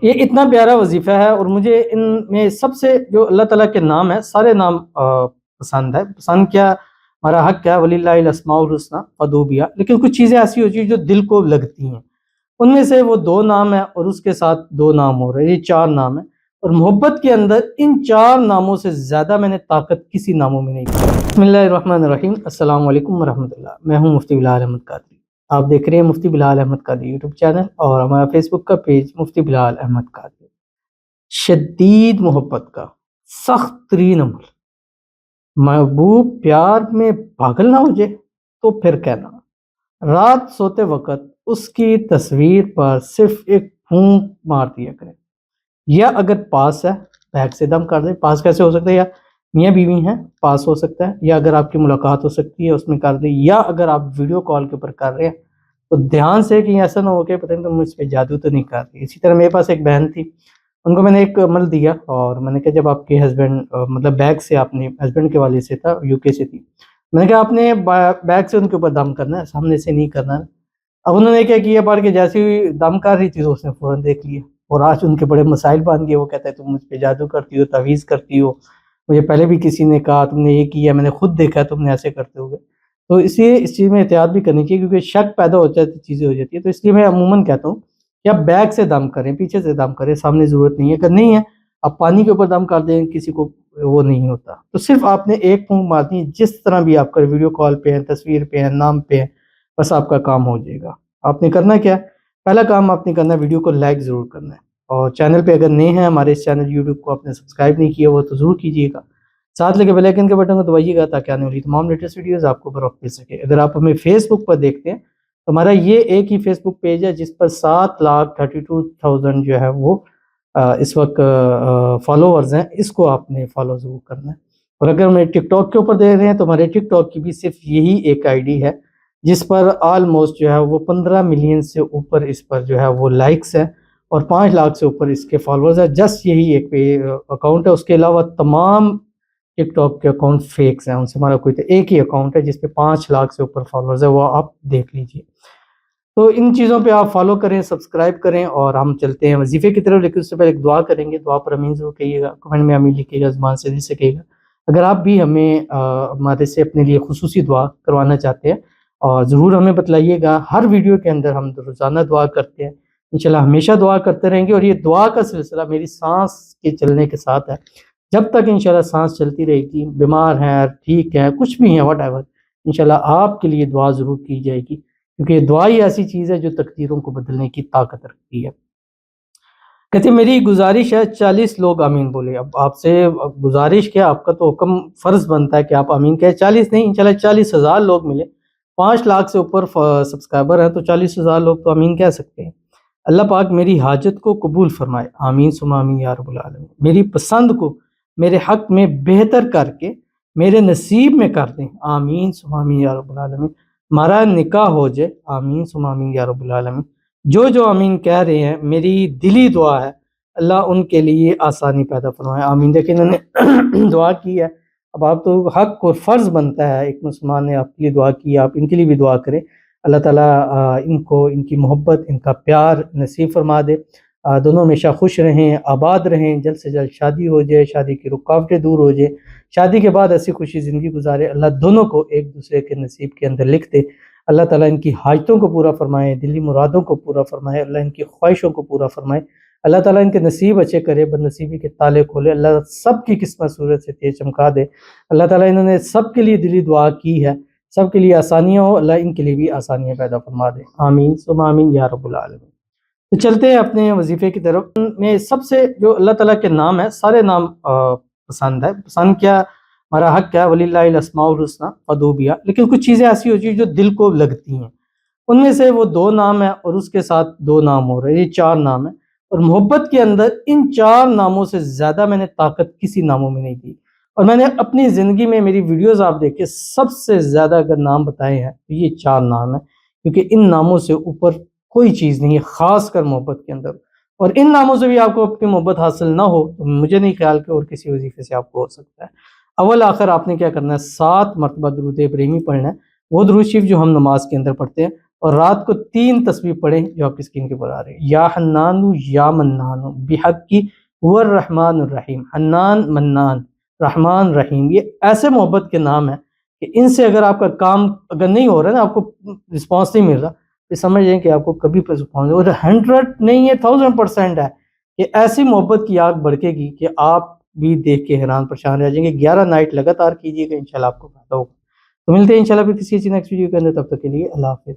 یہ اتنا پیارا وظیفہ ہے اور مجھے ان میں سب سے جو اللہ تعالیٰ کے نام ہے سارے نام پسند ہے. پسند کیا ہمارا حق کیا وَلِلَّهِ الْأَسْمَاءُ الْحُسْنَىٰ فَادْعُوهُ بِهَا، لیکن کچھ چیزیں ایسی ہوتی ہیں جو دل کو لگتی ہیں. ان میں سے وہ 2 نام ہیں اور اس کے ساتھ 2 نام ہو رہے ہیں، یہ 4 نام ہیں. اور محبت کے اندر ان 4 ناموں سے زیادہ میں نے طاقت کسی ناموں میں نہیں کی. بسم اللہ الرحمن الرحیم. السلام علیکم ورحمۃ اللہ. میں ہوں مفتی بلال احمد قادری. آپ دیکھ رہے ہیں مفتی بلال احمد قادری یوٹیوب چینل اور ہمارا فیس بک کا پیج مفتی بلال احمد قادری. شدید محبت کا سخت ترین عمل، محبوب پیار میں پاگل نہ ہو جائے تو پھر کہنا، رات سوتے وقت اس کی تصویر پر صرف ایک پھونک مار دیا کریں، یا اگر پاس ہے بیک سے دم کر دیں. پاس کیسے ہو سکتا ہے؟ یا میاں بیوی ہیں پاس ہو سکتا ہے، یا اگر آپ کی ملاقات ہو سکتی ہے اس میں کر دیں، یا اگر آپ ویڈیو کال کے اوپر کر رہے ہیں تو دھیان سے کہیں ایسا نہ ہو کہ پتہ نہیں تم مجھ پہ جادو تو نہیں کر رہی. اسی طرح میرے پاس ایک بہن تھی، ان کو میں نے ایک عمل دیا اور میں نے کہا جب آپ کے ہسبینڈ مطلب بیک سے آپ نے ہسبینڈ کے والے سے تھا، یو کے سے تھی، میں نے کہا آپ نے بیک سے ان کے اوپر دم کرنا ہے، سامنے سے نہیں کرنا ہے. اب انہوں نے کیا کیا، پڑھ کے جیسے ہی دم کر رہی تھی تو اس نے فوراً دیکھ لیا اور آج ان کے بڑے مسائل بن گئے. وہ کہتا ہے تم مجھ پہ جادو کرتی ہو، تعویذ کرتی ہو، مجھے پہلے بھی کسی نے کہا تم نے یہ کیا، میں نے خود دیکھا تم نے ایسے کرتے ہوئے. تو اس لیے اس چیز میں احتیاط بھی کرنی چاہیے کیونکہ شک پیدا ہو جاتی چیزیں ہو جاتی ہے. تو اس لیے میں عموماً کہتا ہوں کہ آپ بیک سے دم کریں، پیچھے سے دم کریں، سامنے ضرورت نہیں ہے. اگر نہیں ہے آپ پانی کے اوپر دم کر دیں، کسی کو وہ نہیں ہوتا. تو صرف آپ نے ایک پھونک مارنی، جس طرح بھی آپ کا ویڈیو کال پہ ہیں، تصویر پہ ہیں، نام پہ ہیں، بس آپ کا کام ہو جائے گا. آپ نے کرنا کیا ہے؟ پہلا کام آپ نے کرنا ہے ویڈیو کو لائک ضرور کرنا ہے، اور چینل پہ اگر نہیں ہے ہمارے اس چینل یوٹیوب کو آپ نے سبسکرائب نہیں کیا وہ تو ضرور کیجیے گا. ساتھ لے کے بیل آئیکن کے بٹن کو دبائیے گا تاکہ آنے والی تمام لیٹسٹ ویڈیوز آپ کو بروقت مل سکے. اگر آپ ہمیں فیس بک پر دیکھتے ہیں تو ہمارا یہ ایک ہی فیس بک پیج ہے جس پر 7,32,000 جو ہے وہ اس وقت فالوورز ہیں. اس کو آپ نے فالو ضرور کرنا ہے. اور اگر ہمیں ٹک ٹاک کے اوپر دیکھ رہے ہیں تو ہمارے ٹک ٹاک کی بھی صرف یہی ایک آئی ڈی ہے جس پر آلموسٹ جو ہے وہ 15 ملین سے اوپر اس پر جو ہے وہ لائکس ہیں اور 5 لاکھ سے اوپر اس کے فالوورز ہیں. جسٹ یہی ایک اکاؤنٹ ہے، اس کے علاوہ تمام ٹک ٹاک کے اکاؤنٹ فیکس ہیں، ان سے ہمارا کوئی ایک ہی اکاؤنٹ ہے جس پہ 5 لاکھ سے اوپر فالوورز ہے، وہ آپ دیکھ لیجئے. تو ان چیزوں پہ آپ فالو کریں، سبسکرائب کریں اور ہم چلتے ہیں وظیفے کی طرف. لیکن اس سے پہلے ایک دعا کریں گے، دعا پر امین ضرور کہیے گا، کمنٹ میں امین لکھیے گا، زبان سے دل سے کہیے گا. اگر آپ بھی ہمیں ہمارے سے اپنے لیے خصوصی دعا کروانا چاہتے ہیں اور ضرور ہمیں بتلائیے گا. ہر ویڈیو کے اندر ہم روزانہ دعا کرتے ہیں، انشاءاللہ ہمیشہ دعا کرتے رہیں گے. اور یہ دعا کا سلسلہ میری سانس کے چلنے کے ساتھ ہے، جب تک انشاءاللہ سانس چلتی رہے گی، بیمار ہیں، ٹھیک ہے، کچھ بھی ہیں، واٹ ایور، انشاءاللہ آپ کے لیے دعا ضرور کی جائے گی کیونکہ یہ دعا ہی ایسی چیز ہے جو تقدیروں کو بدلنے کی طاقت رکھتی ہے. کہتے ہیں میری گزارش ہے 40 لوگ آمین بولے. اب آپ سے گزارش کیا، آپ کا تو حکم فرض بنتا ہے کہ آپ آمین کہیں. 40 نہیں، انشاءاللہ 40,000 لوگ ملے. 5 لاکھ سے اوپر سبسکرائبر ہیں تو 40,000 لوگ تو آمین کہہ سکتے ہیں. اللہ پاک میری حاجت کو قبول فرمائے، آمین ثم آمین یا رب العالمین. میری پسند کو میرے حق میں بہتر کر کے میرے نصیب میں کر دیں، آمین ثم آمین یا رب العالمین. ہمارا نکاح ہو جائے، آمین ثم آمین یا رب العالمین. جو آمین کہہ رہے ہیں میری دلی دعا ہے اللہ ان کے لیے آسانی پیدا فرمائے، آمین. دیکھیں انہوں نے دعا کی ہے. اب آپ تو حق اور فرض بنتا ہے، ایک مسلمان نے آپ کے لیے دعا کی، آپ ان کے لیے بھی دعا کریں. اللہ تعالیٰ ان کو ان کی محبت، ان کا پیار نصیب فرما دے. دونوں ہمیشہ خوش رہیں، آباد رہیں، جلد سے جلد شادی ہو جائے، شادی کی رکاوٹیں دور ہو جائے، شادی کے بعد ایسی خوشی زندگی گزارے. اللہ دونوں کو ایک دوسرے کے نصیب کے اندر لکھ دے. اللہ تعالیٰ ان کی حاجتوں کو پورا فرمائے، دلی مرادوں کو پورا فرمائے، اللہ ان کی خواہشوں کو پورا فرمائے. اللہ تعالیٰ ان کے نصیب اچھے کرے، بد نصیبی کے تالے کھولے. اللہ سب کی قسمت صورت سے تیز چمکا دے. اللہ تعالیٰ انہوں نے سب کے لیے دلی دعا کی ہے، سب کے لیے آسانیاں ہو، اللہ ان کے لیے بھی آسانیاں پیدا فرما دے، آمین ثم آمین یا رب العالمین. تو چلتے ہیں اپنے وظیفے کی طرف. ان میں سب سے جو اللہ تعالیٰ کے نام ہے سارے نام پسند ہے. پسند کیا ہمارا حق کیا وَلِلَّهِ الْأَسْمَاءُ الْحُسْنَىٰ فَادْعُوهُ بِهَا، لیکن کچھ چیزیں ایسی ہوتی ہیں جو دل کو لگتی ہیں. ان میں سے وہ 2 نام ہیں اور اس کے ساتھ 2 نام ہو رہے ہیں، یہ 4 نام ہیں. اور محبت کے اندر ان 4 ناموں سے زیادہ میں نے طاقت کسی ناموں میں نہیں دی. اور میں نے اپنی زندگی میں میری ویڈیوز آپ دیکھیں سب سے زیادہ اگر نام بتائے ہیں تو یہ 4 نام ہیں کیونکہ ان ناموں سے اوپر کوئی چیز نہیں ہے، خاص کر محبت کے اندر. اور ان ناموں سے بھی آپ کو اپنی محبت حاصل نہ ہو تو مجھے نہیں خیال کہ اور کسی وظیفے سے آپ کو ہو سکتا ہے. اول آخر آپ نے کیا کرنا ہے، 7 مرتبہ درود ابراہیمی پڑھنا ہے. وہ درود شریف جو ہم نماز کے اندر پڑھتے ہیں اور رات کو 3 تسبیح پڑھیں جو آپ کی اسکرین کے اوپر آ رہے ہیں، یا حنان یا منان بحق کی هو الرحمن الرحیم، حنان منان رحمان رحیم، یہ ایسے محبت کے نام ہیں کہ ان سے اگر آپ کا کام اگر نہیں ہو رہا ہے نا، آپ کو رسپانس نہیں مل رہا، تو سمجھ جائیں کہ آپ کو کبھی رسپانس، اور 100 نہیں ہے 1000% ہے کہ ایسی محبت کی آگ بھڑکے گی کہ آپ بھی دیکھ کے حیران پریشان رہ جائیں گے۔ 11 نائٹ لگاتار کیجیے گا، انشاءاللہ آپ کو فائدہ ہوگا۔ تو ملتے ہیں انشاءاللہ پھر کسی نیکسٹ ویڈیو کے اندر، تب تک کے لیے اللہ حافظ۔